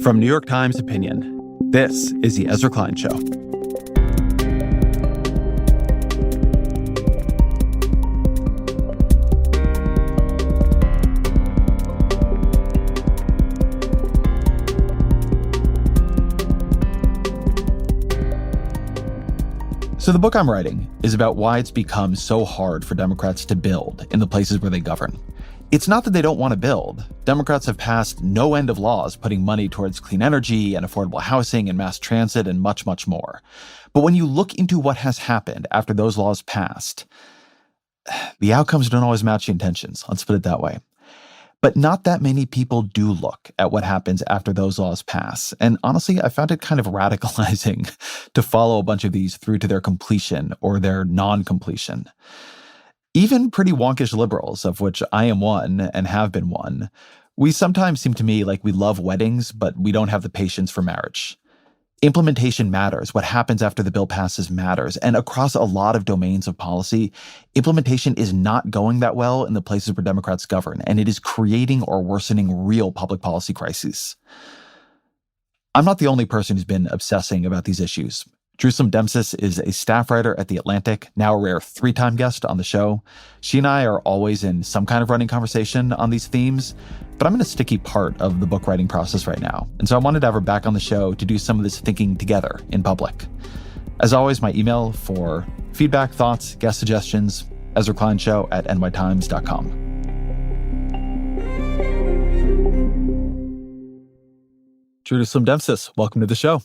From New York Times Opinion, this is The Ezra Klein Show. So the book I'm writing is about why it's become so hard for Democrats to build in the places where they govern. It's not that they don't want to build. Democrats have passed no end of laws putting money towards clean energy and affordable housing and mass transit and much, much more. But when you look into what has happened after those laws passed, the outcomes don't always match the intentions. Let's put it that way. But not that many people do look at what happens after those laws pass. And honestly, I found it kind of radicalizing to follow a bunch of these through to their completion or their non-completion. Even pretty wonkish liberals, of which I am one and have been one, we sometimes seem to me like we love weddings, but we don't have the patience for marriage. Implementation matters. What happens after the bill passes matters. And across a lot of domains of policy, implementation is not going that well in the places where Democrats govern, and it is creating or worsening real public policy crises. I'm not the only person who's been obsessing about these issues. Demsas is a staff writer at The Atlantic, now a rare 3-time guest on the show. She and I are always in some kind of running conversation on these themes, but I'm in a sticky part of the book writing process right now. And so I wanted to have her back on the show to do some of this thinking together in public. As always, my email for feedback, thoughts, guest suggestions, EzraKleinShow@nytimes.com. Demsas, welcome to the show.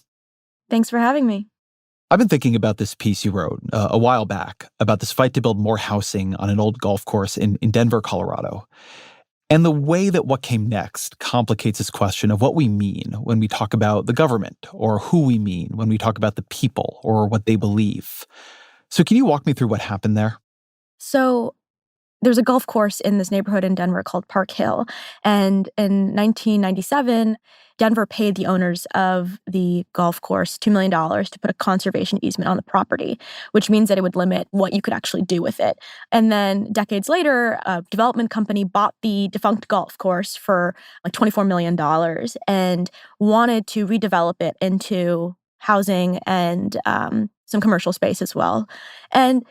Thanks for having me. I've been thinking about this piece you wrote a while back about this fight to build more housing on an old golf course in Denver, Colorado. And the way that what came next complicates this question of what we mean when we talk about the government, or who we mean when we talk about the people or what they believe. So can you walk me through what happened there? So there's a golf course in this neighborhood in Denver called Park Hill. And in 1997, Denver paid the owners of the golf course $2 million to put a conservation easement on the property, which means that it would limit what you could actually do with it. And then decades later, a development company bought the defunct golf course for like $24 million and wanted to redevelop it into housing and some commercial space as well. And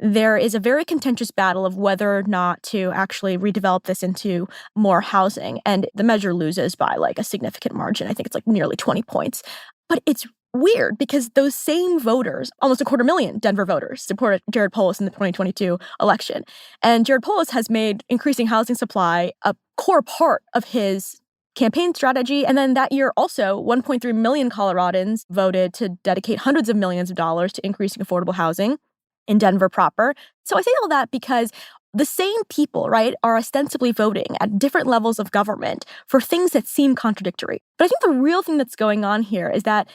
there is a very contentious battle of whether or not to actually redevelop this into more housing. And the measure loses by like a significant margin. I think it's like nearly 20 points. But it's weird because those same voters, almost 250,000 Denver voters, supported Jared Polis in the 2022 election. And Jared Polis has made increasing housing supply a core part of his campaign strategy. And then that year also, 1.3 million Coloradans voted to dedicate hundreds of millions of dollars to increasing affordable housing in Denver proper. So I say all that because the same people, right, are ostensibly voting at different levels of government for things that seem contradictory. But I think the real thing that's going on here is that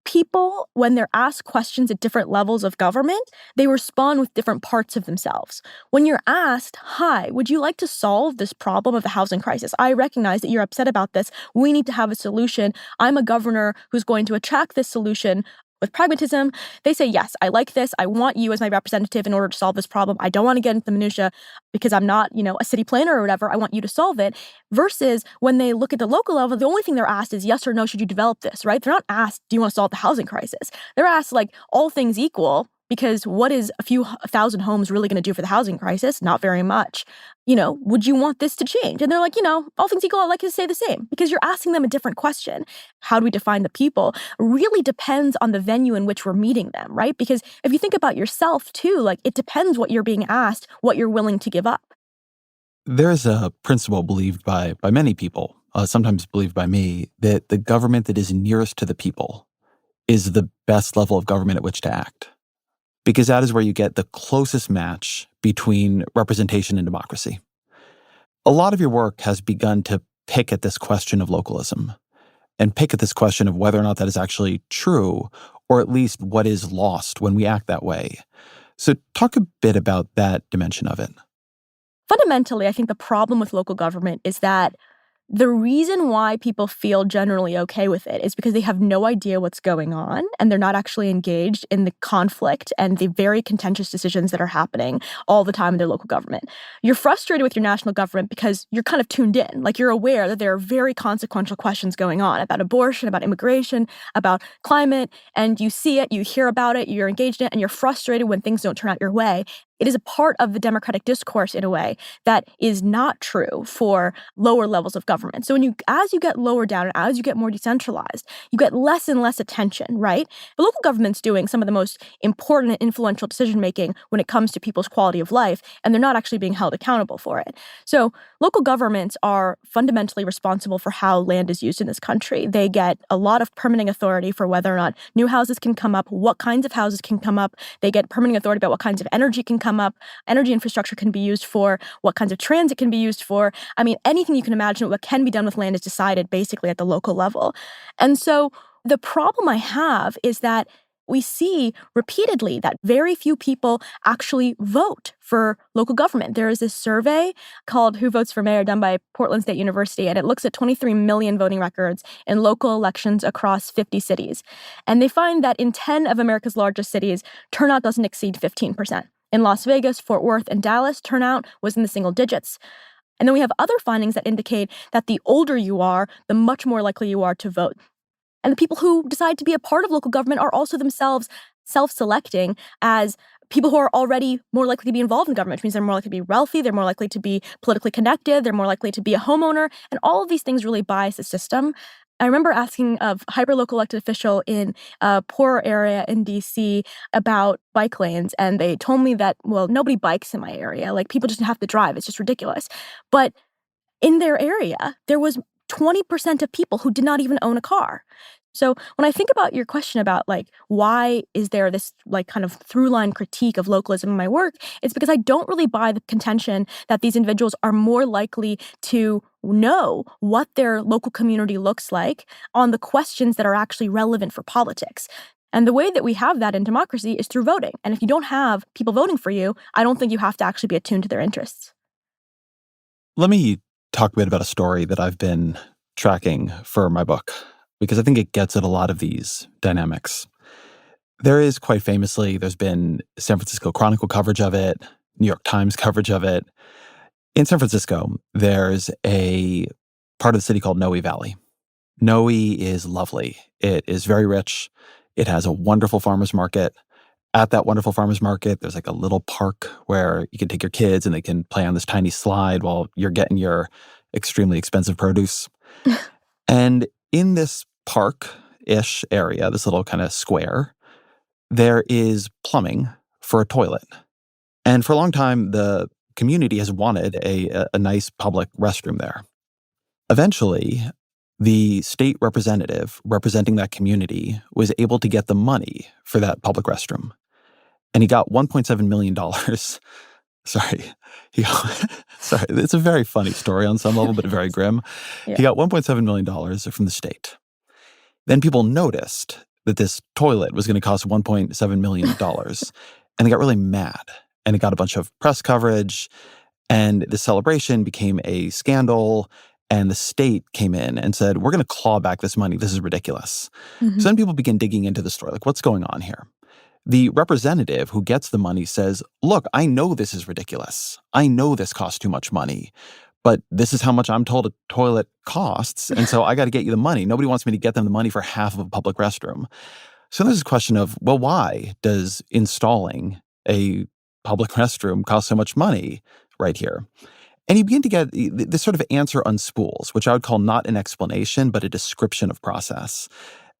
people, when they're asked questions at different levels of government, they respond with different parts of themselves. When you're asked, hi, would you like to solve this problem of the housing crisis? I recognize that you're upset about this. We need to have a solution. I'm a governor who's going to attract this solution with pragmatism. They say, yes, I like this. I want you as my representative in order to solve this problem. I don't want to get into the minutia because I'm not, a city planner or whatever. I want you to solve it. Versus when they look at the local level, the only thing they're asked is yes or no, should you develop this, right? They're not asked, do you want to solve the housing crisis? They're asked, like, all things equal, because what is a few thousand homes really going to do for the housing crisis? Not very much. Would you want this to change? And they're like, all things equal, I'd like to say the same, because you're asking them a different question. How do we define the people really depends on the venue in which we're meeting them, right? Because if you think about yourself too, like, it depends what you're being asked, what you're willing to give up. There's a principle believed by many people, sometimes believed by me, that the government that is nearest to the people is the best level of government at which to act. Because that is where you get the closest match between representation and democracy. A lot of your work has begun to pick at this question of localism and pick at this question of whether or not that is actually true, or at least what is lost when we act that way. So talk a bit about that dimension of it. Fundamentally, I think the problem with local government is that The reason why people feel generally okay with it is because they have no idea what's going on and they're not actually engaged in the conflict and the very contentious decisions that are happening all the time in their local government. You're frustrated with your national government because you're kind of tuned in. Like, you're aware that there are very consequential questions going on about abortion, about immigration, about climate, and you see it, you hear about it, you're engaged in it, and you're frustrated when things don't turn out your way. It is a part of the democratic discourse in a way that is not true for lower levels of government. So as you get lower down and as you get more decentralized, you get less and less attention, right? The local government's doing some of the most important and influential decision-making when it comes to people's quality of life, and they're not actually being held accountable for it. So local governments are fundamentally responsible for how land is used in this country. They get a lot of permitting authority for whether or not new houses can come up, what kinds of houses can come up. They get permitting authority about what kinds of energy can come up, energy infrastructure can be used for, what kinds of transit can be used for. I mean, anything you can imagine what can be done with land is decided basically at the local level. And so the problem I have is that we see repeatedly that very few people actually vote for local government. There is this survey called Who Votes for Mayor done by Portland State University, and it looks at 23 million voting records in local elections across 50 cities. And they find that in 10 of America's largest cities, turnout doesn't exceed 15%. In Las Vegas, Fort Worth, and Dallas, turnout was in the single digits. And then we have other findings that indicate that the older you are, the much more likely you are to vote. And the people who decide to be a part of local government are also themselves self-selecting as people who are already more likely to be involved in government, which means they're more likely to be wealthy, they're more likely to be politically connected, they're more likely to be a homeowner, and all of these things really bias the system. I remember asking a hyper-local elected official in a poorer area in D.C. about bike lanes, and they told me that, well, nobody bikes in my area. Like, people just have to drive. It's just ridiculous. But in their area, there was 20% of people who did not even own a car. So when I think about your question about, like, why is there this, like, kind of through-line critique of localism in my work, it's because I don't really buy the contention that these individuals are more likely to know what their local community looks like on the questions that are actually relevant for politics. And the way that we have that in democracy is through voting. And if you don't have people voting for you, I don't think you have to actually be attuned to their interests. Let me talk a bit about a story that I've been tracking for my book, because I think it gets at a lot of these dynamics. There's been San Francisco Chronicle coverage of it, New York Times coverage of it. In San Francisco, there's a part of the city called Noe Valley. Noe is lovely. It is very rich. It has a wonderful farmer's market. At that wonderful farmer's market, there's like a little park where you can take your kids and they can play on this tiny slide while you're getting your extremely expensive produce. And in this park-ish area, this little kind of square, there is plumbing for a toilet. And for a long time, the community has wanted a nice public restroom there. Eventually, the state representative representing that community was able to get the money for that public restroom. And he got $1.7 million. Sorry. Sorry, it's a very funny story on some level, but very grim. Yeah. He got $1.7 million from the state. Then people noticed that this toilet was going to cost $1.7 million. And they got really mad. And it got a bunch of press coverage. And the celebration became a scandal. And the state came in and said, we're going to claw back this money. This is ridiculous. Mm-hmm. So then people begin digging into the story. Like, what's going on here? The representative who gets the money says, look, I know this is ridiculous. I know this costs too much money. But this is how much I'm told a toilet costs. And so I got to get you the money. Nobody wants me to get them the money for half of a public restroom. So there's this question of, well, why does installing a public restroom cost so much money right here? And you begin to get this sort of answer unspools, which I would call not an explanation, but a description of process.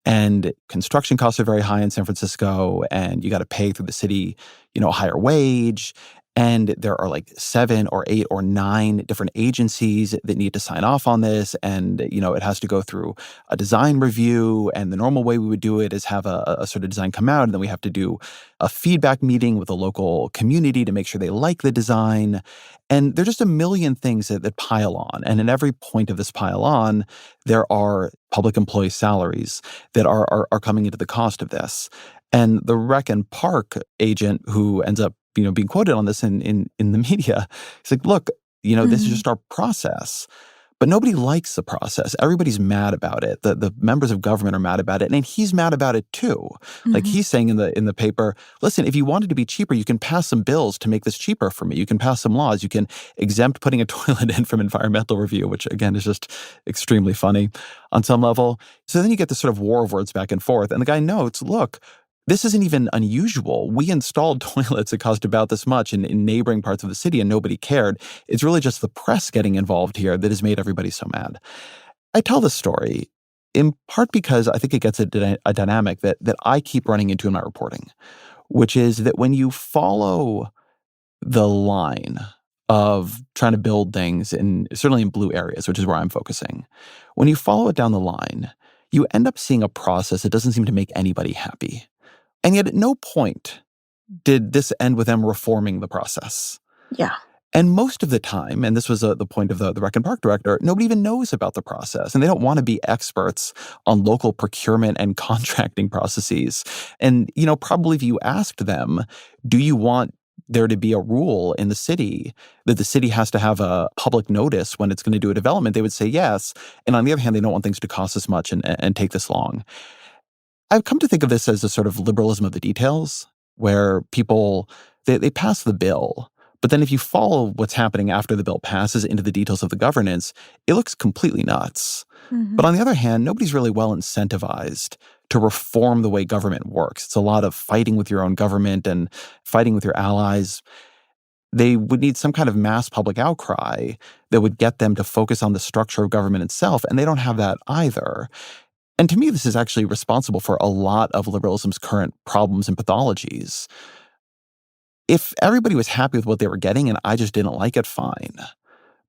And construction costs are very high in San Francisco, and you got to pay through the city, a higher wage. And there are like 7 or 8 or 9 different agencies that need to sign off on this. And, it has to go through a design review. And the normal way we would do it is have a sort of design come out. And then we have to do a feedback meeting with the local community to make sure they like the design. And there's just a million things that pile on. And at every point of this pile on, there are public employee salaries that are coming into the cost of this. And the rec and park agent who ends up being quoted on this in the media, he's like, look, this is just our process. But nobody likes the process. Everybody's mad about it. The members of government are mad about it, and he's mad about it too. Like Mhm. he's saying in the paper, listen, if you want it to be cheaper, you can pass some bills to make this cheaper for me. You can pass some laws. You can exempt putting a toilet in from environmental review, which again is just extremely funny on some level. So then you get this sort of war of words back and forth. And the guy notes, look, this isn't even unusual. We installed toilets that cost about this much in neighboring parts of the city, and nobody cared. It's really just the press getting involved here that has made everybody so mad. I tell this story in part because I think it gets a dynamic that I keep running into in my reporting, which is that when you follow the line of trying to build things certainly in blue areas, which is where I'm focusing, when you follow it down the line, you end up seeing a process that doesn't seem to make anybody happy. And yet at no point did this end with them reforming the process. Yeah. And most of the time, and this was the point of the Rec and Park director, nobody even knows about the process. And they don't want to be experts on local procurement and contracting processes. And, probably if you asked them, do you want there to be a rule in the city that the city has to have a public notice when it's going to do a development, they would say yes. And on the other hand, they don't want things to cost this much and take this long. I've come to think of this as a sort of liberalism of the details, where people, they pass the bill, but then if you follow what's happening after the bill passes into the details of the governance, it looks completely nuts. But on the other hand, nobody's really well incentivized to reform the way government works. It's a lot of fighting with your own government and fighting with your allies. They would need some kind of mass public outcry that would get them to focus on the structure of government itself, and they don't have that either. And to me, this is actually responsible for a lot of liberalism's current problems and pathologies. If everybody was happy with what they were getting and I just didn't like it, fine.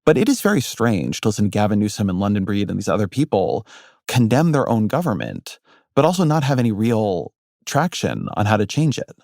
But it is very strange to listen to Gavin Newsom and London Breed and these other people condemn their own government, but also not have any real traction on how to change it.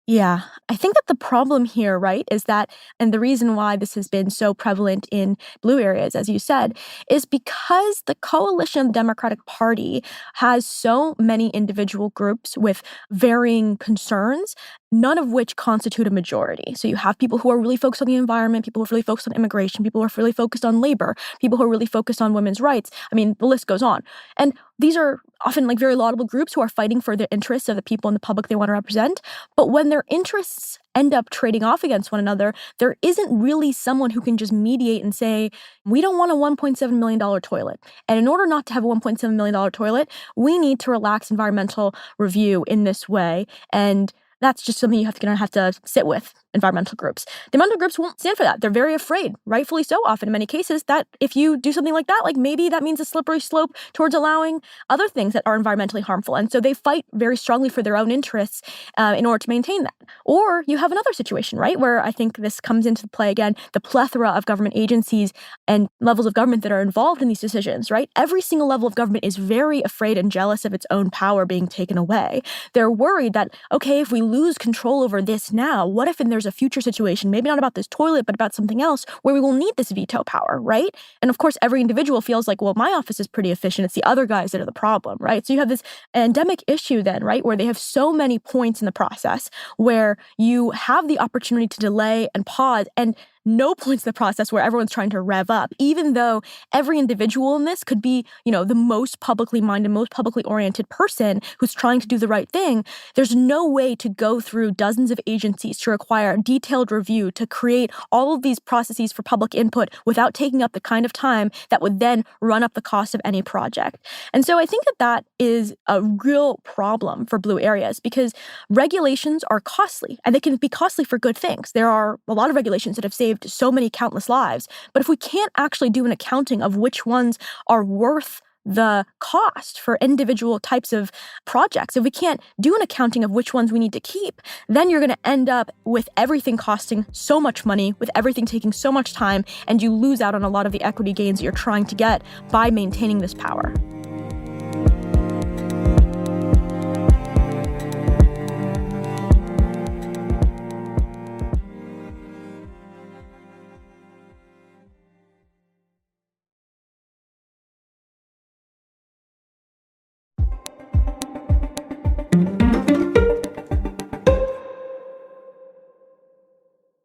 Yeah, I think that the problem here, right, is that, and the reason why this has been so prevalent in blue areas, as you said, is because the coalition of the Democratic Party has so many individual groups with varying concerns, none of which constitute a majority. So you have people who are really focused on the environment, people who are really focused on immigration, people who are really focused on labor, people who are really focused on women's rights. I mean, the list goes on. And these are often like very laudable groups who are fighting for the interests of the people in the public they want to represent. But when their interests end up trading off against one another, there isn't really someone who can just mediate and say, we don't want a $1.7 million toilet. And in order not to have a $1.7 million toilet, we need to relax environmental review in this way. And that's just something you're going to have to sit with, environmental groups. The environmental groups won't stand for that. They're very afraid, rightfully so often in many cases, that if you do something like that, like maybe that means a slippery slope towards allowing other things that are environmentally harmful. And so they fight very strongly for their own interests in order to maintain that. Or you have another situation, right, where I think this comes into play again, the plethora of government agencies and levels of government that are involved in these decisions, right? Every single level of government is very afraid and jealous of its own power being taken away. They're worried that, okay, if we lose control over this now, what if there's a future situation, maybe not about this toilet, but about something else where we will need this veto power, right? And of course, every individual feels like, well, my office is pretty efficient. It's the other guys that are the problem, right? So you have this endemic issue then, right, where they have so many points in the process where you have the opportunity to delay and pause, and no points in the process where everyone's trying to rev up, even though every individual in this could be, the most publicly minded, most publicly oriented person who's trying to do the right thing. There's no way to go through dozens of agencies to require detailed review, to create all of these processes for public input without taking up the kind of time that would then run up the cost of any project. And so I think that is a real problem for blue areas because regulations are costly, and they can be costly for good things. There are a lot of regulations that have saved so many countless lives. But if we can't actually do an accounting of which ones are worth the cost for individual types of projects, if we can't do an accounting of which ones we need to keep, then you're going to end up with everything costing so much money, with everything taking so much time, and you lose out on a lot of the equity gains that you're trying to get by maintaining this power.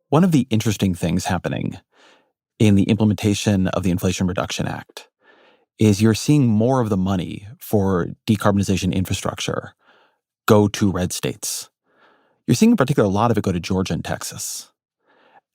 One of the interesting things happening in the implementation of the Inflation Reduction Act is you're seeing more of the money for decarbonization infrastructure go to red states. You're seeing in particular a lot of it go to Georgia and Texas.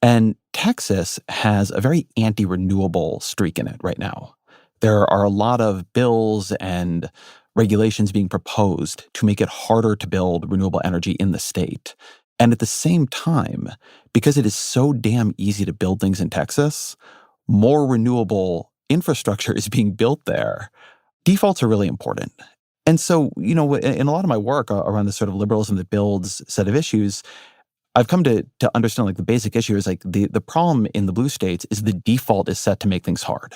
And Texas has a very anti-renewable streak in it right now. There are a lot of bills and regulations being proposed to make it harder to build renewable energy in the state. And at the same time, because it is so damn easy to build things in Texas, more renewable infrastructure is being built there. Defaults are really important. And so, in a lot of my work around this sort of liberalism that builds set of issues, I've come to understand like the basic issue is like the problem in the blue states is the default is set to make things hard,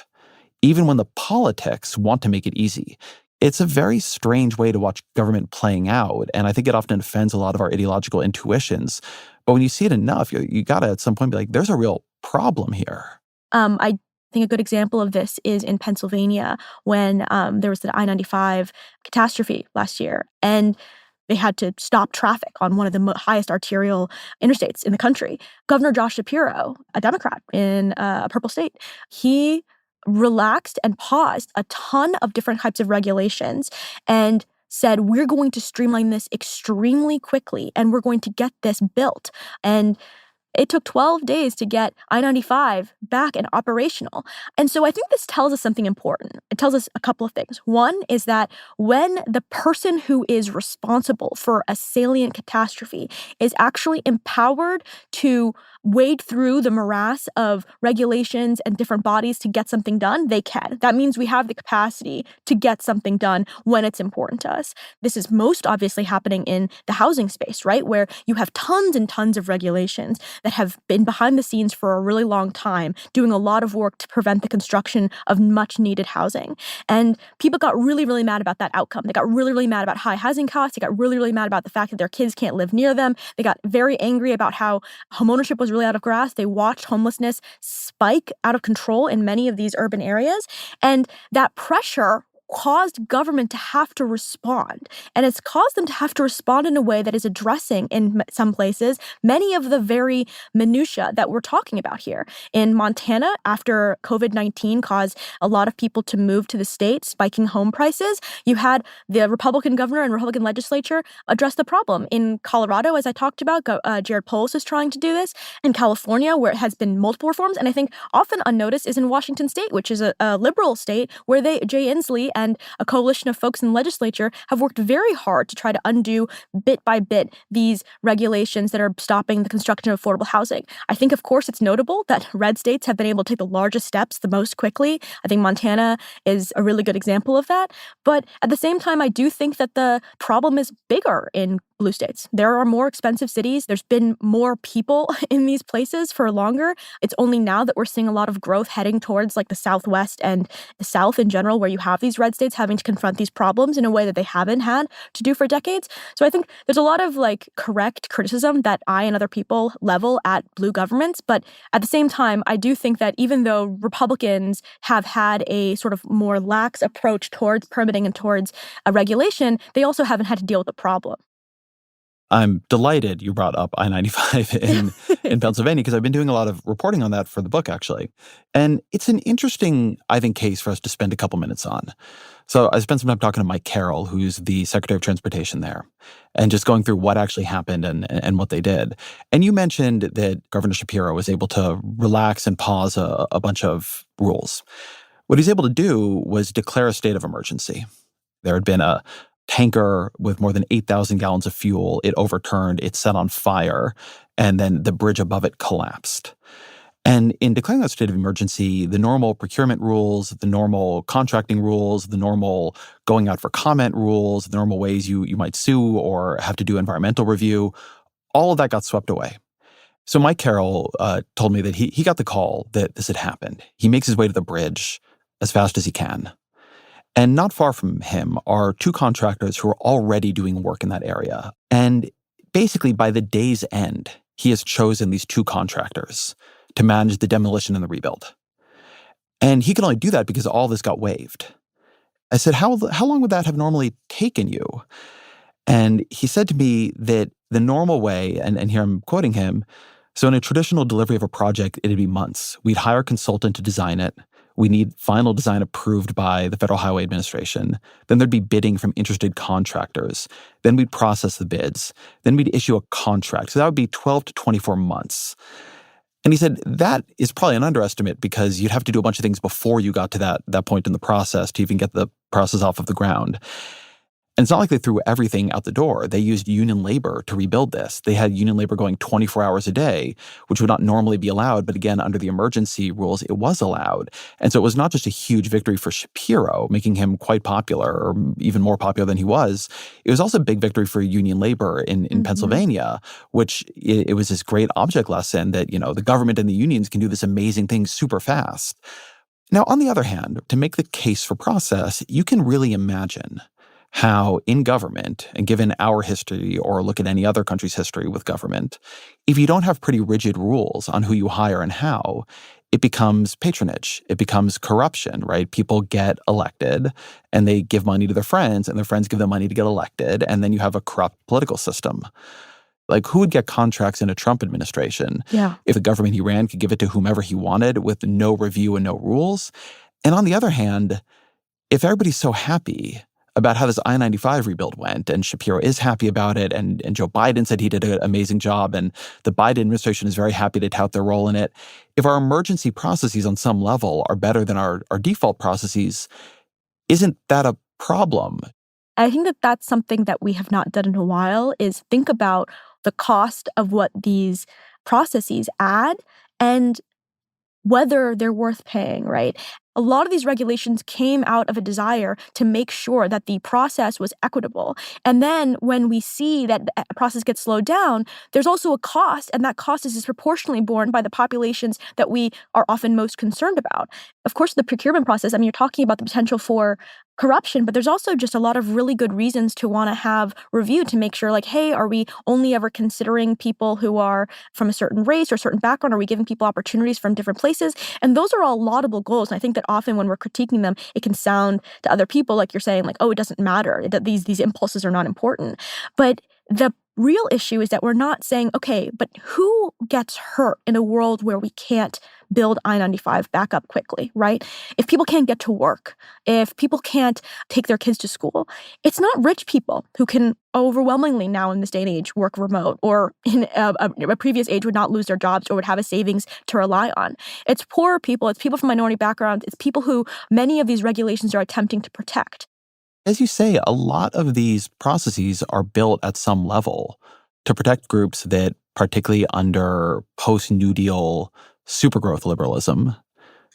even when the politics want to make it easy. It's a very strange way to watch government playing out, and I think it often offends a lot of our ideological intuitions. But when you see it enough, you gotta at some point be like, there's a real problem here. I think a good example of this is in Pennsylvania when there was the I-95 catastrophe last year, and they had to stop traffic on one of the highest arterial interstates in the country. Governor Josh Shapiro, a Democrat in a purple state, he relaxed and paused a ton of different types of regulations and said, we're going to streamline this extremely quickly and we're going to get this built. And it took 12 days to get I-95 back and operational. And so I think this tells us something important. It tells us a couple of things. One is that when the person who is responsible for a salient catastrophe is actually empowered to wade through the morass of regulations and different bodies to get something done, they can. That means we have the capacity to get something done when it's important to us. This is most obviously happening in the housing space, right? Where you have tons and tons of regulations that have been behind the scenes for a really long time, doing a lot of work to prevent the construction of much needed housing. And people got really, really mad about that outcome. They got really, really mad about high housing costs. They got really, really mad about the fact that their kids can't live near them. They got very angry about how homeownership was really out of grasp. They watched homelessness spike out of control in many of these urban areas. And that pressure caused government to have to respond. And it's caused them to have to respond in a way that is addressing, in some places, many of the very minutiae that we're talking about here. In Montana, after COVID-19 caused a lot of people to move to the state, spiking home prices, you had the Republican governor and Republican legislature address the problem. In Colorado, as I talked about, Jared Polis is trying to do this. In California, where it has been multiple reforms, and I think often unnoticed, is in Washington State, which is a liberal state, where Jay Inslee and a coalition of folks in the legislature have worked very hard to try to undo bit by bit these regulations that are stopping the construction of affordable housing. I think, of course, it's notable that red states have been able to take the largest steps the most quickly. I think Montana is a really good example of that. But at the same time, I do think that the problem is bigger in blue states. There are more expensive cities. There's been more people in these places for longer. It's only now that we're seeing a lot of growth heading towards like the Southwest and the South in general, where you have these red states having to confront these problems in a way that they haven't had to do for decades. So I think there's a lot of like correct criticism that I and other people level at blue governments. But at the same time, I do think that even though Republicans have had a sort of more lax approach towards permitting and towards a regulation, they also haven't had to deal with the problem. I'm delighted you brought up I-95 in Pennsylvania, because I've been doing a lot of reporting on that for the book, actually. And it's an interesting, I think, case for us to spend a couple minutes on. So I spent some time talking to Mike Carroll, who's the Secretary of Transportation there, and just going through what actually happened and what they did. And you mentioned that Governor Shapiro was able to relax and pause a bunch of rules. What he's able to do was declare a state of emergency. There had been a tanker with more than 8,000 gallons of fuel. It overturned, it set on fire, and then the bridge above it collapsed. And in declaring that state of emergency, the normal procurement rules, the normal contracting rules, the normal going out for comment rules, the normal ways you might sue or have to do environmental review, all of that got swept away. So Mike Carroll told me that he got the call that this had happened. He makes his way to the bridge as fast as he can. And not far from him are two contractors who are already doing work in that area. And basically, by the day's end, he has chosen these two contractors to manage the demolition and the rebuild. And he can only do that because all this got waived. I said, how long would that have normally taken you? And he said to me that the normal way, and here I'm quoting him, So in a traditional delivery of a project, it'd be months. We'd hire a consultant to design it. We need final design approved by the Federal Highway Administration. Then there'd be bidding from interested contractors. Then we'd process the bids. Then we'd issue a contract. So that would be 12 to 24 months. And he said that is probably an underestimate because you'd have to do a bunch of things before you got to that point in the process to even get the process off of the ground. And it's not like they threw everything out the door. They used union labor to rebuild this. They had union labor going 24 hours a day, which would not normally be allowed. But again, under the emergency rules, it was allowed. And so it was not just a huge victory for Shapiro, making him quite popular or even more popular than he was. It was also a big victory for union labor in Pennsylvania, which it was this great object lesson that, the government and the unions can do this amazing thing super fast. Now, on the other hand, to make the case for process, you can really imagine how in government, and given our history or look at any other country's history with government, if you don't have pretty rigid rules on who you hire and how, it becomes patronage. It becomes corruption, right? People get elected and they give money to their friends and their friends give them money to get elected. And then you have a corrupt political system. Like, who would get contracts in a Trump administration if the government he ran could give it to whomever he wanted with no review and no rules? And on the other hand, if everybody's so happy about how this I-95 rebuild went, and Shapiro is happy about it, and Joe Biden said he did an amazing job, and the Biden administration is very happy to tout their role in it. If our emergency processes on some level are better than our default processes, isn't that a problem? I think that that's something that we have not done in a while, is think about the cost of what these processes add and whether they're worth paying, right? A lot of these regulations came out of a desire to make sure that the process was equitable. And then when we see that the process gets slowed down, there's also a cost, and that cost is disproportionately borne by the populations that we are often most concerned about. Of course, the procurement process, you're talking about the potential for corruption, but there's also just a lot of really good reasons to want to have review to make sure, like, hey, are we only ever considering people who are from a certain race or a certain background? Are we giving people opportunities from different places? And those are all laudable goals. And I think that often when we're critiquing them, it can sound to other people like you're saying, like, oh, it doesn't matter, that these impulses are not important. But the real issue is that we're not saying, okay, but who gets hurt in a world where we can't build I-95 back up quickly, right? If people can't get to work, if people can't take their kids to school, it's not rich people who can overwhelmingly now in this day and age work remote, or in a previous age would not lose their jobs or would have a savings to rely on. It's poorer people, it's people from minority backgrounds, it's people who many of these regulations are attempting to protect. As you say, a lot of these processes are built at some level to protect groups that, particularly under post-New Deal supergrowth liberalism,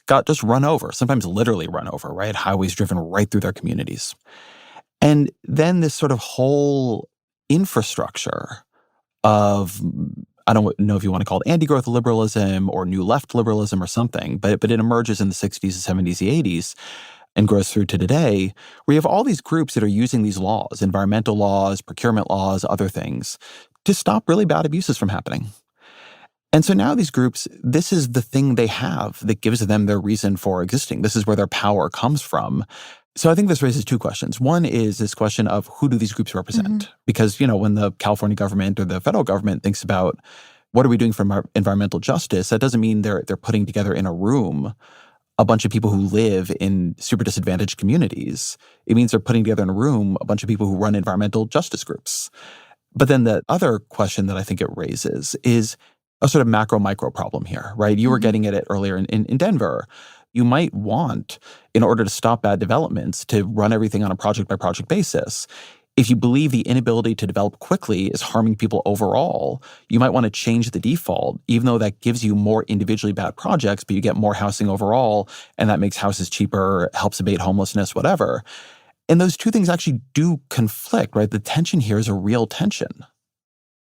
got just run over, sometimes literally run over, right? Highways driven right through their communities. And then this sort of whole infrastructure of, I don't know if you want to call it anti-growth liberalism or new left liberalism or something, but it emerges in the 60s, the 70s, the 80s, and grows through to today, where you have all these groups that are using these laws, environmental laws, procurement laws, other things, to stop really bad abuses from happening. And so now these groups, this is the thing they have that gives them their reason for existing. This is where their power comes from. So I think this raises two questions. One is this question of who do these groups represent? Because, when the California government or the federal government thinks about what are we doing for environmental justice, that doesn't mean they're putting together in a room a bunch of people who live in super disadvantaged communities. It means they're putting together in a room a bunch of people who run environmental justice groups. But then the other question that I think it raises is a sort of macro-micro problem here, right? You were getting at it earlier in Denver. You might want, in order to stop bad developments, to run everything on a project-by-project basis. If you believe the inability to develop quickly is harming people overall, you might want to change the default, even though that gives you more individually bad projects, but you get more housing overall, and that makes houses cheaper, helps abate homelessness, whatever. And those two things actually do conflict, right? The tension here is a real tension.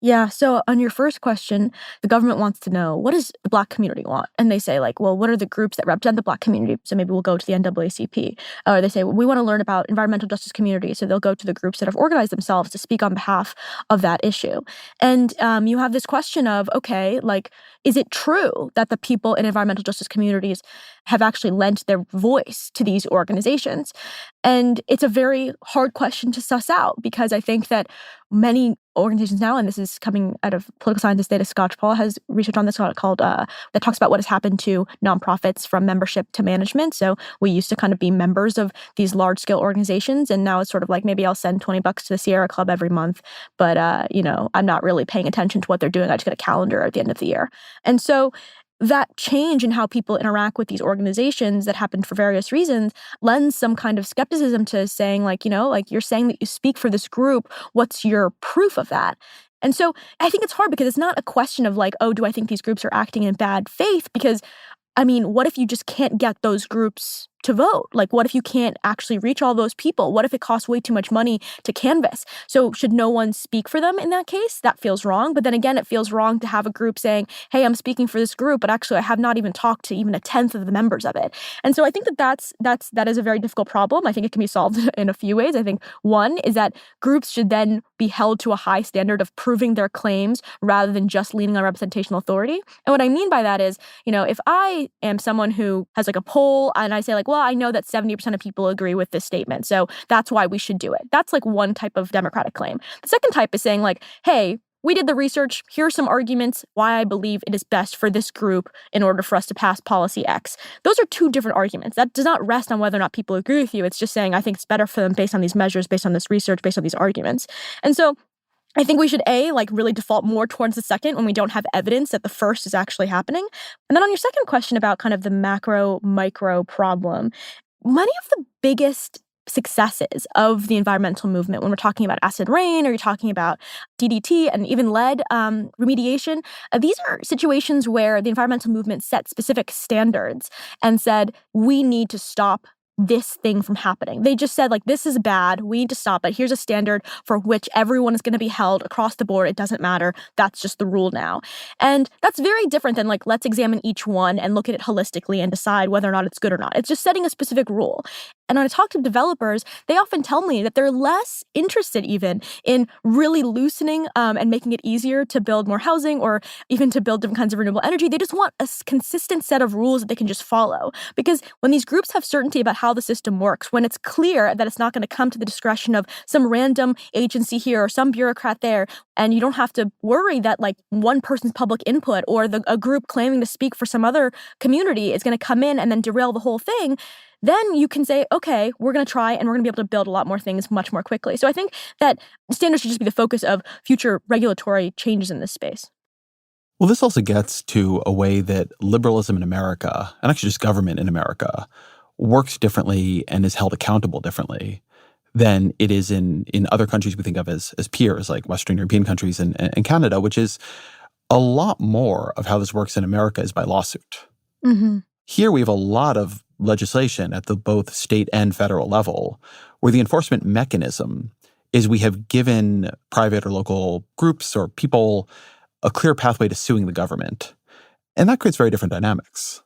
Yeah. So on your first question, the government wants to know, what does the Black community want? And they say, like, well, what are the groups that represent the Black community? So maybe we'll go to the NAACP. Or they say, well, we want to learn about environmental justice communities. So they'll go to the groups that have organized themselves to speak on behalf of that issue. And you have this question of, okay, like, is it true that the people in environmental justice communities have actually lent their voice to these organizations? And it's a very hard question to suss out because I think that many organizations now, and this is coming out of political scientist Theda Skocpol, has research on this called that talks about what has happened to nonprofits from membership to management. So we used to kind of be members of these large-scale organizations, and now it's sort of like maybe I'll send $20 to the Sierra Club every month, but I'm not really paying attention to what they're doing. I just get a calendar at the end of the year. And so that change in how people interact with these organizations that happened for various reasons lends some kind of skepticism to saying, like you're saying that you speak for this group. What's your proof of that? And so I think it's hard because it's not a question of like, oh, do I think these groups are acting in bad faith? Because, I mean, what if you just can't get those groups to vote? Like, what if you can't actually reach all those people? What if it costs way too much money to canvass? So should no one speak for them in that case? That feels wrong. But then again, it feels wrong to have a group saying, hey, I'm speaking for this group, but actually I have not even talked to even a tenth of the members of it. And so I think that is a very difficult problem. I think it can be solved in a few ways. I think one is that groups should then be held to a high standard of proving their claims rather than just leaning on representational authority. And what I mean by that is, if I am someone who has like a poll and I say like, well, I know that 70% of people agree with this statement, so that's why we should do it. That's like one type of democratic claim. The second type is saying like, hey, we did the research. Here are some arguments why I believe it is best for this group in order for us to pass policy X. Those are two different arguments. That does not rest on whether or not people agree with you. It's just saying, I think it's better for them based on these measures, based on this research, based on these arguments. And so I think we should, really default more towards the second when we don't have evidence that the first is actually happening. And then on your second question about kind of the macro-micro problem, many of the biggest successes of the environmental movement, when we're talking about acid rain or you're talking about DDT and even lead remediation, these are situations where the environmental movement set specific standards and said, we need to stop this thing from happening. They just said, like, this is bad. We need to stop it. Here's a standard for which everyone is going to be held across the board. It doesn't matter. That's just the rule now. And that's very different than, like, let's examine each one and look at it holistically and decide whether or not it's good or not. It's just setting a specific rule. And when I talk to developers, they often tell me that they're less interested even in really loosening and making it easier to build more housing or even to build different kinds of renewable energy. They just want a consistent set of rules that they can just follow. Because when these groups have certainty about how the system works, when it's clear that it's not going to come to the discretion of some random agency here or some bureaucrat there, and you don't have to worry that like one person's public input or a group claiming to speak for some other community is going to come in and then derail the whole thing, then you can say, okay, we're going to try and we're going to be able to build a lot more things much more quickly. So I think that standards should just be the focus of future regulatory changes in this space. Well, this also gets to a way that liberalism in America, and actually just government in America, works differently and is held accountable differently than it is in other countries we think of as peers, like Western European countries and Canada, which is a lot more of how this works in America is by lawsuit. Mm-hmm. Here we have a lot of legislation at the both state and federal level where the enforcement mechanism is we have given private or local groups or people a clear pathway to suing the government. And that creates very different dynamics.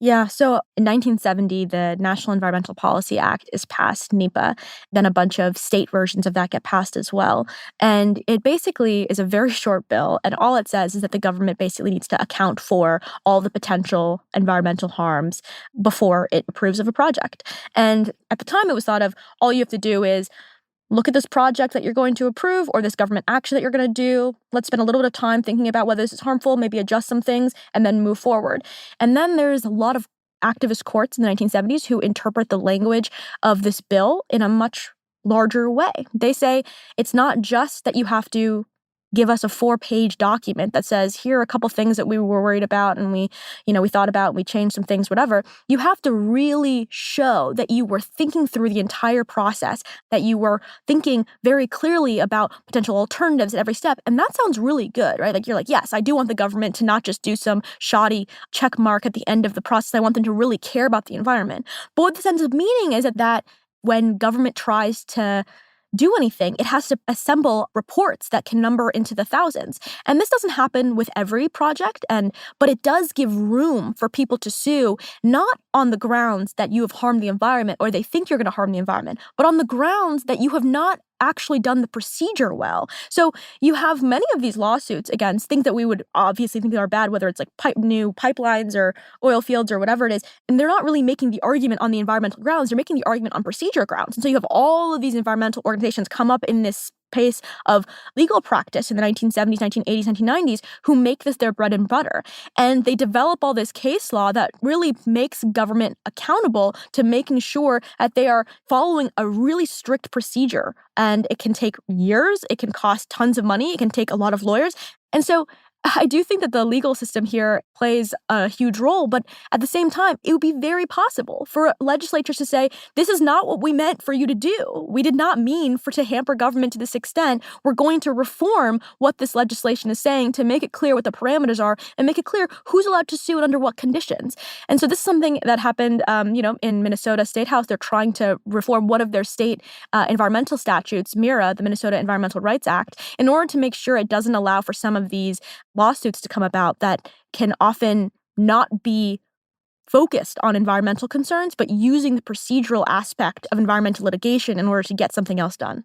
Yeah, so in 1970, the National Environmental Policy Act is passed, NEPA. Then a bunch of state versions of that get passed as well. And it basically is a very short bill. And all it says is that the government basically needs to account for all the potential environmental harms before it approves of a project. And at the time, it was thought of all you have to do is look at this project that you're going to approve or this government action that you're going to do. Let's spend a little bit of time thinking about whether this is harmful, maybe adjust some things, and then move forward. And then there's a lot of activist courts in the 1970s who interpret the language of this bill in a much larger way. They say it's not just that you have to give us a 4-page document that says, here are a couple things that we were worried about and we thought about and we changed some things, whatever. You have to really show that you were thinking through the entire process, that you were thinking very clearly about potential alternatives at every step. And that sounds really good, right? Like you're like, yes, I do want the government to not just do some shoddy check mark at the end of the process. I want them to really care about the environment. But what this ends up meaning is that when government tries to do anything, it has to assemble reports that can number into the thousands. And this doesn't happen with every project, but it does give room for people to sue, not on the grounds that you have harmed the environment or they think you're going to harm the environment, but on the grounds that you have not actually done the procedure well. So you have many of these lawsuits against things that we would obviously think are bad, whether it's like new pipelines or oil fields or whatever it is, and they're not really making the argument on the environmental grounds. They're making the argument on procedure grounds. And so you have all of these environmental organizations come up in this pace of legal practice in the 1970s, 1980s, 1990s who make this their bread and butter. And they develop all this case law that really makes government accountable to making sure that they are following a really strict procedure. And it can take years, it can cost tons of money, it can take a lot of lawyers. And so I do think that the legal system here plays a huge role, but at the same time, it would be very possible for legislatures to say, this is not what we meant for you to do. We did not mean to hamper government to this extent. We're going to reform what this legislation is saying to make it clear what the parameters are and make it clear who's allowed to sue and under what conditions. And so this is something that happened, in Minnesota State House. They're trying to reform one of their state environmental statutes, MIRA, the Minnesota Environmental Rights Act, in order to make sure it doesn't allow for some of these lawsuits to come about that can often not be focused on environmental concerns, but using the procedural aspect of environmental litigation in order to get something else done.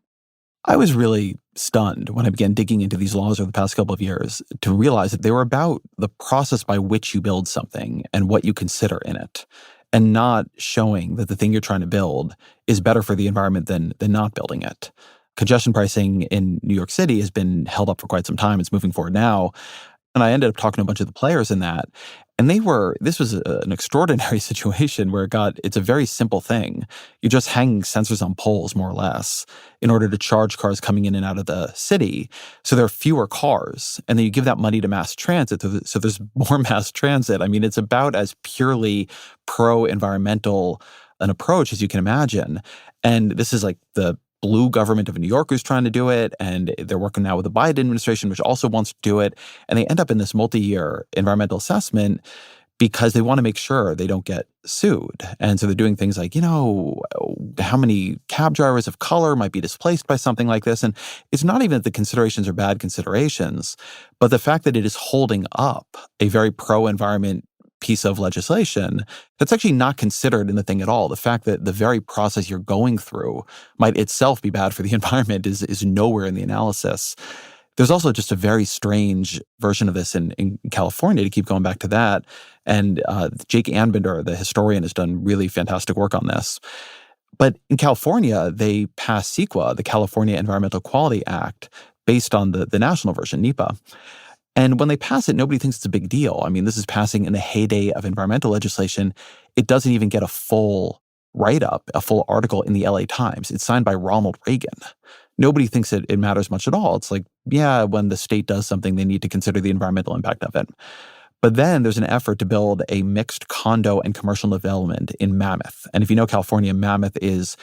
I was really stunned when I began digging into these laws over the past couple of years to realize that they were about the process by which you build something and what you consider in it, and not showing that the thing you're trying to build is better for the environment than not building it. Congestion pricing in New York City has been held up for quite some time. It's moving forward now. And I ended up talking to a bunch of the players in that. And this was an extraordinary situation where it's a very simple thing. You're just hanging sensors on poles, more or less, in order to charge cars coming in and out of the city. So there are fewer cars. And then you give that money to mass transit. So there's more mass transit. I mean, it's about as purely pro-environmental an approach as you can imagine. And this is like the blue government of New York who's trying to do it, and they're working now with the Biden administration, which also wants to do it. And they end up in this multi-year environmental assessment because they want to make sure they don't get sued. And so they're doing things like, how many cab drivers of color might be displaced by something like this? And it's not even that the considerations are bad considerations, but the fact that it is holding up a very pro-environment piece of legislation that's actually not considered in the thing at all. The fact that the very process you're going through might itself be bad for the environment is nowhere in the analysis. There's also just a very strange version of this in California, to keep going back to that. And Jake Anbender, the historian, has done really fantastic work on this. But in California, they passed CEQA, the California Environmental Quality Act, based on the national version, NEPA. And when they pass it, nobody thinks it's a big deal. I mean, this is passing in the heyday of environmental legislation. It doesn't even get a full write-up, a full article in the LA Times. It's signed by Ronald Reagan. Nobody thinks it matters much at all. It's like, yeah, when the state does something, they need to consider the environmental impact of it. But then there's an effort to build a mixed condo and commercial development in Mammoth. And if you know California, Mammoth is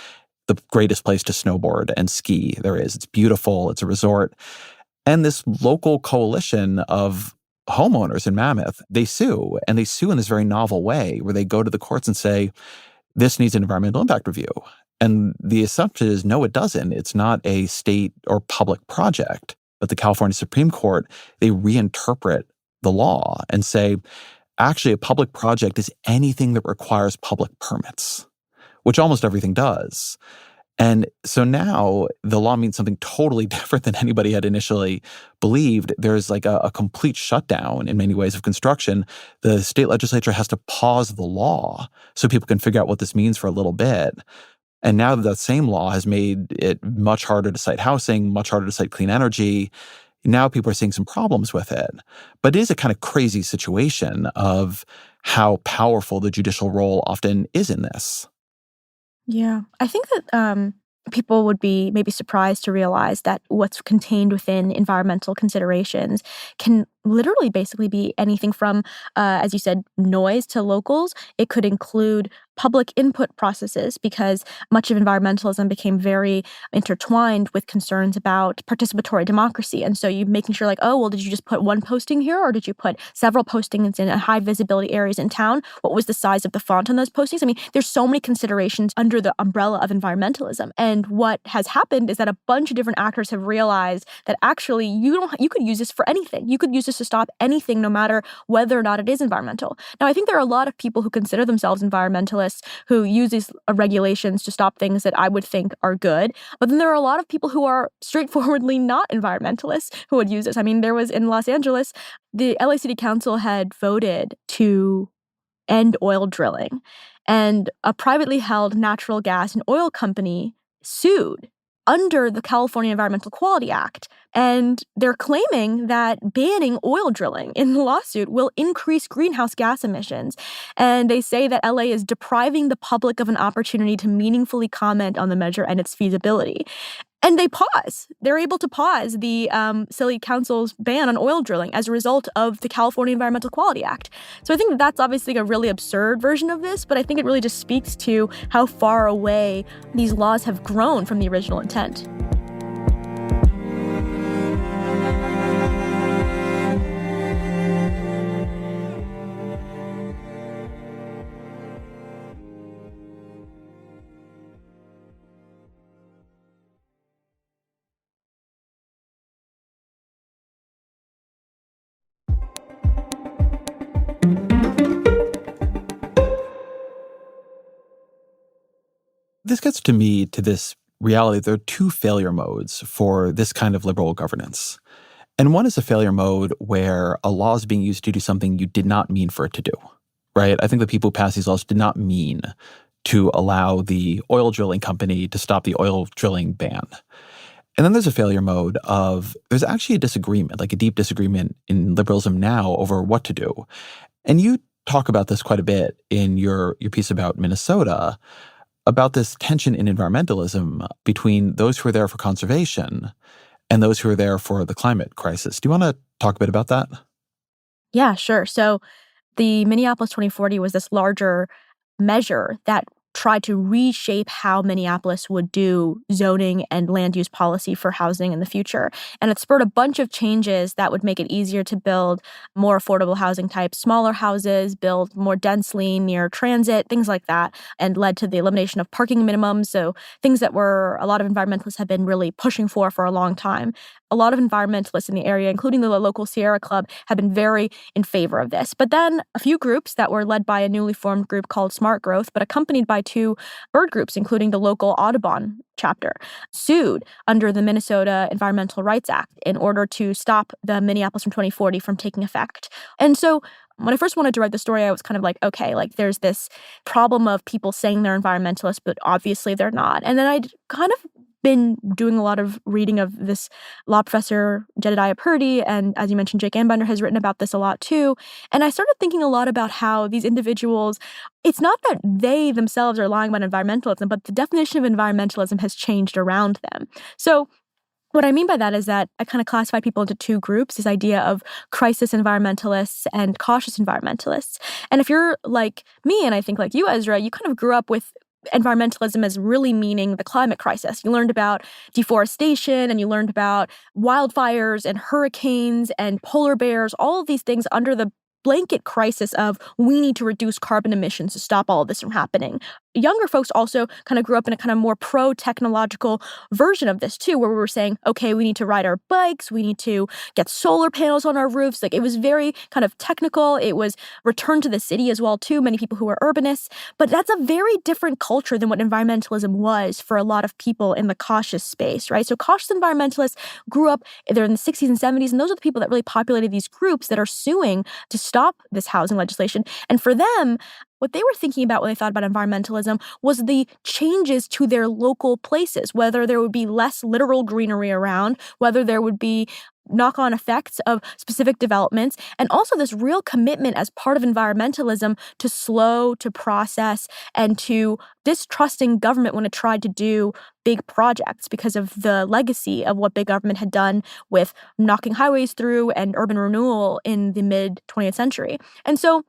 the greatest place to snowboard and ski there is. It's beautiful. It's a resort. And this local coalition of homeowners in Mammoth, they sue. And they sue in this very novel way where they go to the courts and say, this needs an environmental impact review. And the assumption is, no, it doesn't. It's not a state or public project. But the California Supreme Court, they reinterpret the law and say, actually, a public project is anything that requires public permits, which almost everything does. And so now the law means something totally different than anybody had initially believed. There's like a complete shutdown in many ways of construction. The state legislature has to pause the law so people can figure out what this means for a little bit. And now that same law has made it much harder to cite housing, much harder to cite clean energy, now people are seeing some problems with it. But it is a kind of crazy situation of how powerful the judicial role often is in this. Yeah, I think that people would be maybe surprised to realize that what's contained within environmental considerations can literally basically be anything from, as you said, noise to locals. It could include public input processes, because much of environmentalism became very intertwined with concerns about participatory democracy. And so you're making sure like, oh, well, did you just put one posting here, or did you put several postings in high visibility areas in town? What was the size of the font on those postings? I mean, there's so many considerations under the umbrella of environmentalism. And what has happened is that a bunch of different actors have realized that actually you could use this for anything. You could use this chooses to stop anything, no matter whether or not it is environmental. Now, I think there are a lot of people who consider themselves environmentalists who use these regulations to stop things that I would think are good. But then there are a lot of people who are straightforwardly not environmentalists who would use this. I mean, there was in Los Angeles, the LA City Council had voted to end oil drilling, and a privately held natural gas and oil company sued under the California Environmental Quality Act. And they're claiming that banning oil drilling in the lawsuit will increase greenhouse gas emissions. And they say that LA is depriving the public of an opportunity to meaningfully comment on the measure and its feasibility. And they pause. They're able to pause the City Council's ban on oil drilling as a result of the California Environmental Quality Act. So I think that's obviously a really absurd version of this, but I think it really just speaks to how far away these laws have grown from the original intent. This gets to me to this reality. There are two failure modes for this kind of liberal governance. And one is a failure mode where a law is being used to do something you did not mean for it to do, right? I think the people who passed these laws did not mean to allow the oil drilling company to stop the oil drilling ban. And then there's a failure mode of there's actually a disagreement, like a deep disagreement in liberalism now over what to do. And you talk about this quite a bit in your piece about Minnesota, about this tension in environmentalism between those who are there for conservation and those who are there for the climate crisis. Do you want to talk a bit about that? Yeah, sure. So the Minneapolis 2040 was this larger measure that tried to reshape how Minneapolis would do zoning and land use policy for housing in the future. And it spurred a bunch of changes that would make it easier to build more affordable housing types, smaller houses, build more densely near transit, things like that, and led to the elimination of parking minimums. So things that a lot of environmentalists have been really pushing for a long time. A lot of environmentalists in the area, including the local Sierra Club, have been very in favor of this. But then a few groups that were led by a newly formed group called Smart Growth, but accompanied by two bird groups, including the local Audubon chapter, sued under the Minnesota Environmental Rights Act in order to stop the Minneapolis from 2040 from taking effect. And so when I first wanted to write the story, I was kind of like, okay, like there's this problem of people saying they're environmentalists, but obviously they're not. And then I'd kind of been doing a lot of reading of this law professor, Jedediah Purdy, and as you mentioned, Jake Anbender has written about this a lot too. And I started thinking a lot about how these individuals, it's not that they themselves are lying about environmentalism, but the definition of environmentalism has changed around them. So what I mean by that is that I kind of classify people into two groups, this idea of crisis environmentalists and cautious environmentalists. And if you're like me, and I think like you, Ezra, you kind of grew up with environmentalism as really meaning the climate crisis. You learned about deforestation and you learned about wildfires and hurricanes and polar bears, all of these things under the blanket crisis of we need to reduce carbon emissions to stop all of this from happening. Younger folks also kind of grew up in a kind of more pro-technological version of this too, where we were saying, okay, we need to ride our bikes, we need to get solar panels on our roofs. Like it was very kind of technical. It was return to the city as well too, many people who were urbanists. But that's a very different culture than what environmentalism was for a lot of people in the cautious space, right? So cautious environmentalists grew up either in the 60s and 70s, and those are the people that really populated these groups that are suing to stop this housing legislation. And for them, what they were thinking about when they thought about environmentalism was the changes to their local places, whether there would be less literal greenery around, whether there would be knock-on effects of specific developments, and also this real commitment as part of environmentalism to slow, to process, and to distrusting government when it tried to do big projects because of the legacy of what big government had done with knocking highways through and urban renewal in the mid-20th century. And so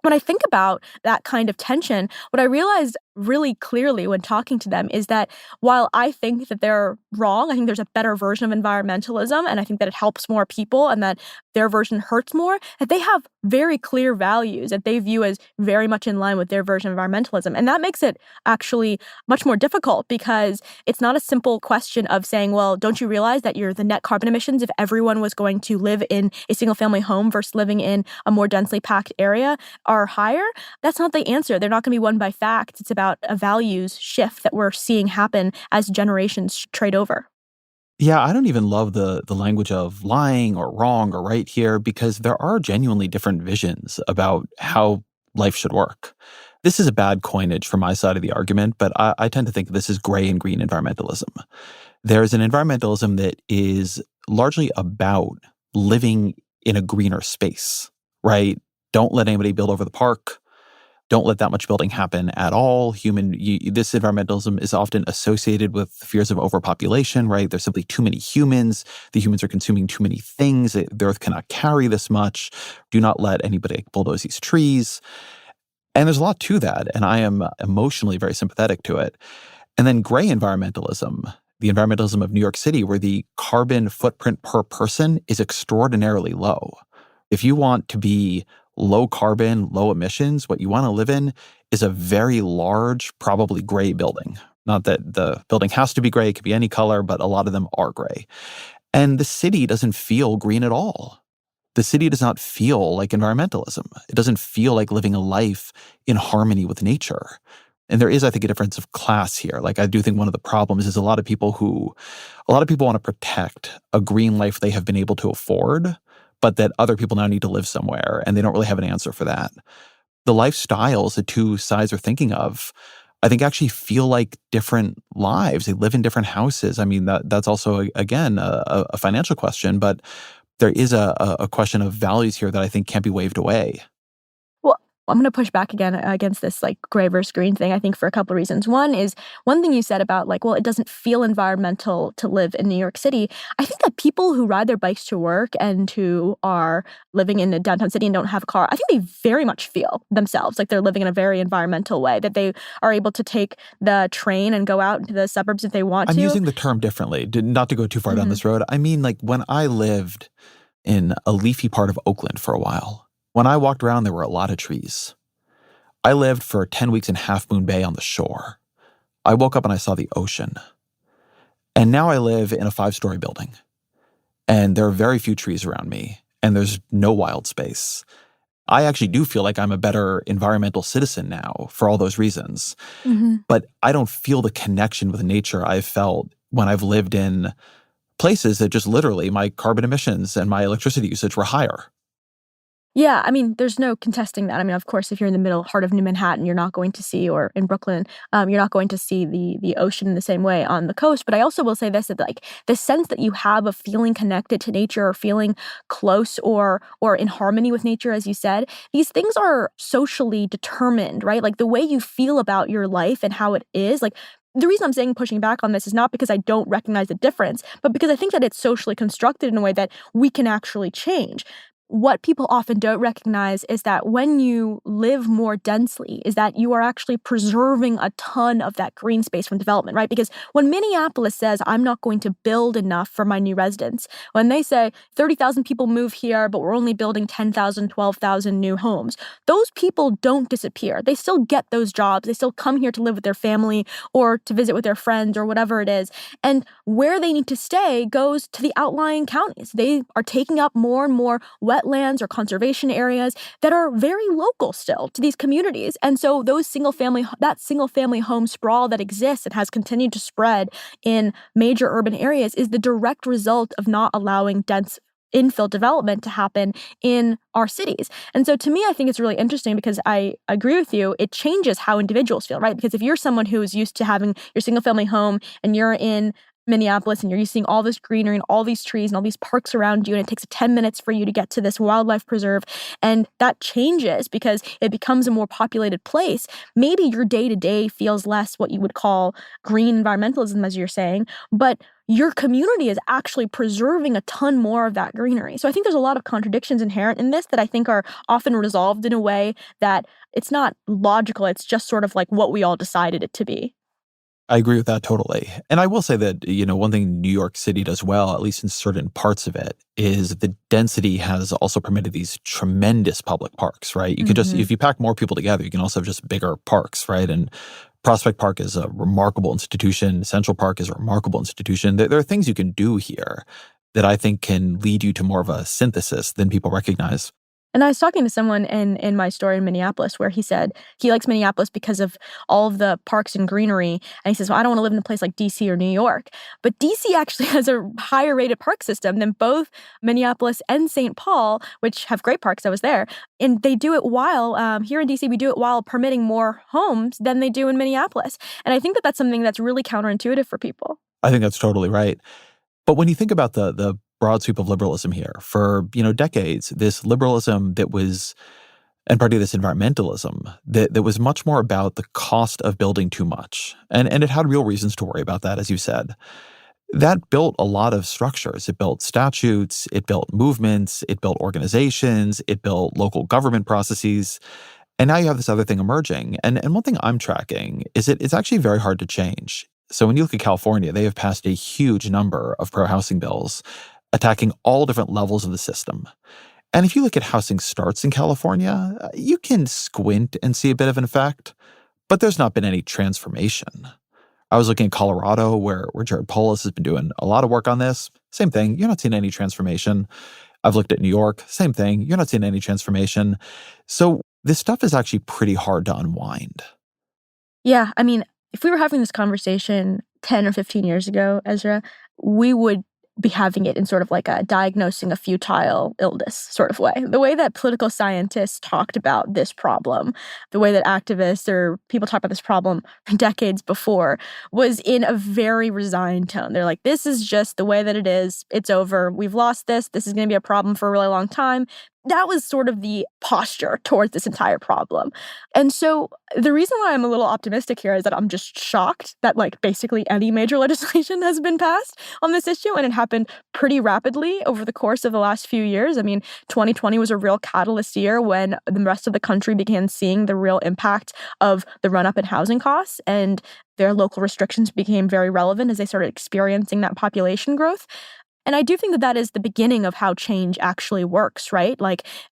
when I think about that kind of tension, what I realized really clearly when talking to them is that while I think that they're wrong, I think there's a better version of environmentalism, and I think that it helps more people and that their version hurts more, that they have very clear values that they view as very much in line with their version of environmentalism. And that makes it actually much more difficult because it's not a simple question of saying, well, don't you realize that the net carbon emissions, if everyone was going to live in a single family home versus living in a more densely packed area, are higher? That's not the answer. They're not going to be won by facts. It's about a values shift that we're seeing happen as generations trade over. Yeah, I don't even love the language of lying or wrong or right here because there are genuinely different visions about how life should work. This is a bad coinage for my side of the argument, but I tend to think this is gray and green environmentalism. There's an environmentalism that is largely about living in a greener space, right? Don't let anybody build over the park. Don't let that much building happen at all. This environmentalism is often associated with fears of overpopulation, right? There's simply too many humans. The humans are consuming too many things. The earth cannot carry this much. Do not let anybody bulldoze these trees. And there's a lot to that, and I am emotionally very sympathetic to it. And then gray environmentalism, the environmentalism of New York City, where the carbon footprint per person is extraordinarily low. If you want to be low carbon, low emissions, what you want to live in is a very large, probably gray building. Not that the building has to be gray, it could be any color, but a lot of them are gray. And the city doesn't feel green at all. The city does not feel like environmentalism. It doesn't feel like living a life in harmony with nature. And there is, I think, a difference of class here. Like, I do think one of the problems is a lot of people want to protect a green life they have been able to afford, but that other people now need to live somewhere, and they don't really have an answer for that. The lifestyles the two sides are thinking of, I think, actually feel like different lives. They live in different houses. I mean, that's also, again, a financial question, but there is a question of values here that I think can't be waved away. Well, I'm going to push back again against this gray versus green thing, I think, for a couple of reasons. One is one thing you said about well, it doesn't feel environmental to live in New York City. I think that people who ride their bikes to work and who are living in a downtown city and don't have a car, I think they very much feel themselves like they're living in a very environmental way, that they are able to take the train and go out into the suburbs if they want to. I'm using the term differently, not to go too far down this road. I mean, when I lived in a leafy part of Oakland for a while, when I walked around, there were a lot of trees. I lived for 10 weeks in Half Moon Bay on the shore. I woke up and I saw the ocean. And now I live in a 5-story building. And there are very few trees around me. And there's no wild space. I actually do feel like I'm a better environmental citizen now for all those reasons. Mm-hmm. But I don't feel the connection with nature I've felt when I've lived in places that just literally my carbon emissions and my electricity usage were higher. Yeah, I mean, there's no contesting that. I mean, of course, if you're in the heart of New Manhattan, you're not going to see, or in Brooklyn, you're not going to see the ocean in the same way on the coast. But I also will say this, that the sense that you have of feeling connected to nature or feeling close or in harmony with nature, as you said, these things are socially determined, right? Like the way you feel about your life and how it is, the reason I'm saying pushing back on this is not because I don't recognize the difference, but because I think that it's socially constructed in a way that we can actually change. What people often don't recognize is that when you live more densely, is that you are actually preserving a ton of that green space from development, right? Because when Minneapolis says, I'm not going to build enough for my new residents, when they say 30,000 people move here, but we're only building 10,000, 12,000 new homes, those people don't disappear. They still get those jobs. They still come here to live with their family or to visit with their friends or whatever it is. And where they need to stay goes to the outlying counties. They are taking up more and more wetlands or conservation areas that are very local still to these communities. And so that single family home sprawl that exists and has continued to spread in major urban areas is the direct result of not allowing dense infill development to happen in our cities. And so to me, I think it's really interesting because I agree with you. It changes how individuals feel, right? Because if you're someone who is used to having your single family home and you're in Minneapolis and you're seeing all this greenery and all these trees and all these parks around you, and it takes 10 minutes for you to get to this wildlife preserve, and that changes because it becomes a more populated place, maybe your day-to-day feels less what you would call green environmentalism, as you're saying, but your community is actually preserving a ton more of that greenery. So I think there's a lot of contradictions inherent in this that I think are often resolved in a way that it's not logical. It's just sort of like what we all decided it to be. I agree with that totally. And I will say that, one thing New York City does well, at least in certain parts of it, is the density has also permitted these tremendous public parks, right? You can just, if you pack more people together, you can also have just bigger parks, right? And Prospect Park is a remarkable institution. Central Park is a remarkable institution. There are things you can do here that I think can lead you to more of a synthesis than people recognize. And I was talking to someone in my story in Minneapolis where he said he likes Minneapolis because of all of the parks and greenery. And he says, well, I don't want to live in a place like D.C. or New York. But D.C. actually has a higher rated park system than both Minneapolis and St. Paul, which have great parks. I was there. And they do it while, here in D.C., we do it while permitting more homes than they do in Minneapolis. And I think that that's something that's really counterintuitive for people. I think that's totally right. But when you think about the broad sweep of liberalism here, for decades, this liberalism that was, and part of this environmentalism, that was much more about the cost of building too much. And it had real reasons to worry about that, as you said. That built a lot of structures. It built statutes, it built movements, it built organizations, it built local government processes. And now you have this other thing emerging. And one thing I'm tracking is it's actually very hard to change. So when you look at California, they have passed a huge number of pro-housing bills attacking all different levels of the system. And if you look at housing starts in California, you can squint and see a bit of an effect, but there's not been any transformation. I was looking at Colorado, where Jared Polis has been doing a lot of work on this. Same thing, you're not seeing any transformation. I've looked at New York, same thing, you're not seeing any transformation. So this stuff is actually pretty hard to unwind. Yeah, I mean, if we were having this conversation 10 or 15 years ago, Ezra, we would be having it in sort of like a diagnosing a futile illness sort of way. The way that political scientists talked about this problem, the way that activists or people talk about this problem decades before was in a very resigned tone. They're like, this is just the way that it is. It's over. We've lost this. This is going to be a problem for a really long time. That was sort of the posture towards this entire problem. And so the reason why I'm a little optimistic here is that I'm just shocked that basically any major legislation has been passed on this issue, and it happened pretty rapidly over the course of the last few years. I mean, 2020 was a real catalyst year when the rest of the country began seeing the real impact of the run-up in housing costs, and their local restrictions became very relevant as they started experiencing that population growth. And I do think that that is the beginning of how change actually works, right?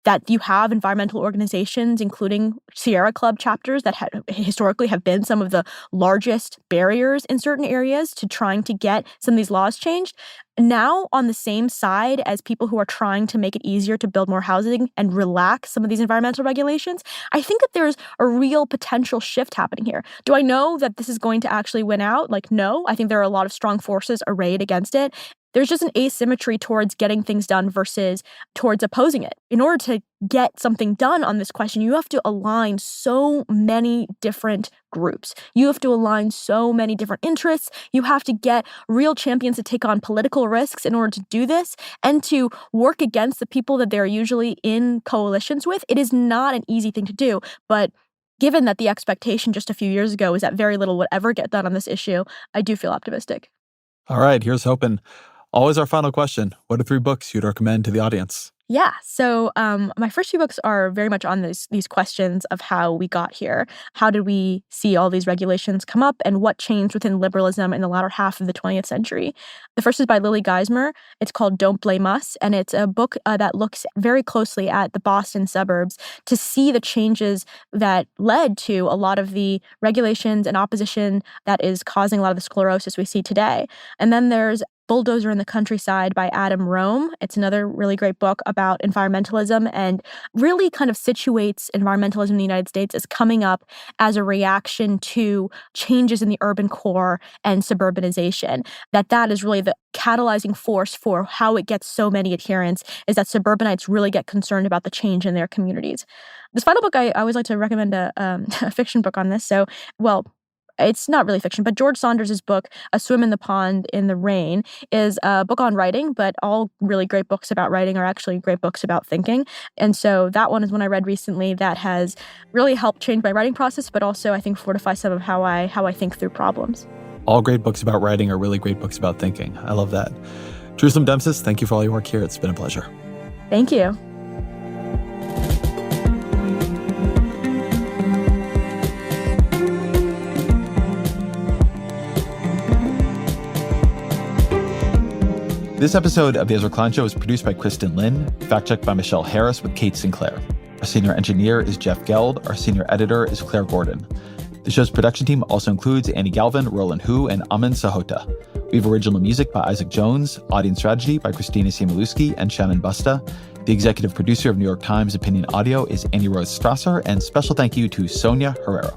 That you have environmental organizations, including Sierra Club chapters that historically have been some of the largest barriers in certain areas to trying to get some of these laws changed. Now, on the same side as people who are trying to make it easier to build more housing and relax some of these environmental regulations, I think that there's a real potential shift happening here. Do I know that this is going to actually win out? No. I think there are a lot of strong forces arrayed against it. There's just an asymmetry towards getting things done versus towards opposing it. In order to get something done on this question, you have to align so many different groups. You have to align so many different interests. You have to get real champions to take on political risks in order to do this and to work against the people that they're usually in coalitions with. It is not an easy thing to do, but given that the expectation just a few years ago was that very little would ever get done on this issue, I do feel optimistic. All right, here's hoping. Always our final question. What are 3 books you'd recommend to the audience? Yeah. So my first 2 books are very much on these questions of how we got here. How did we see all these regulations come up and what changed within liberalism in the latter half of the 20th century? The first is by Lily Geismer. It's called Don't Blame Us. And it's a book that looks very closely at the Boston suburbs to see the changes that led to a lot of the regulations and opposition that is causing a lot of the sclerosis we see today. And then there's Bulldozer in the Countryside by Adam Rome. It's another really great book about environmentalism and really kind of situates environmentalism in the United States as coming up as a reaction to changes in the urban core and suburbanization. That is really the catalyzing force for how it gets so many adherents, is that suburbanites really get concerned about the change in their communities. This final book, I always like to recommend a fiction book on this. So, it's not really fiction, but George Saunders' book, A Swim in the Pond in the Rain, is a book on writing, but all really great books about writing are actually great books about thinking. And so that one is one I read recently that has really helped change my writing process, but also I think fortify some of how I think through problems. All great books about writing are really great books about thinking. I love that. Jerusalem Demsas, thank you for all your work here. It's been a pleasure. Thank you. This episode of The Ezra Klein Show is produced by Kristen Lin, fact-checked by Michelle Harris with Kate Sinclair. Our senior engineer is Jeff Geld. Our senior editor is Claire Gordon. The show's production team also includes Annie Galvin, Roland Hu, and Amin Sahota. We have original music by Isaac Jones, audience strategy by Christina Siemielewski and Shannon Busta. The executive producer of New York Times Opinion Audio is Annie Rose Strasser, and special thank you to Sonia Herrera.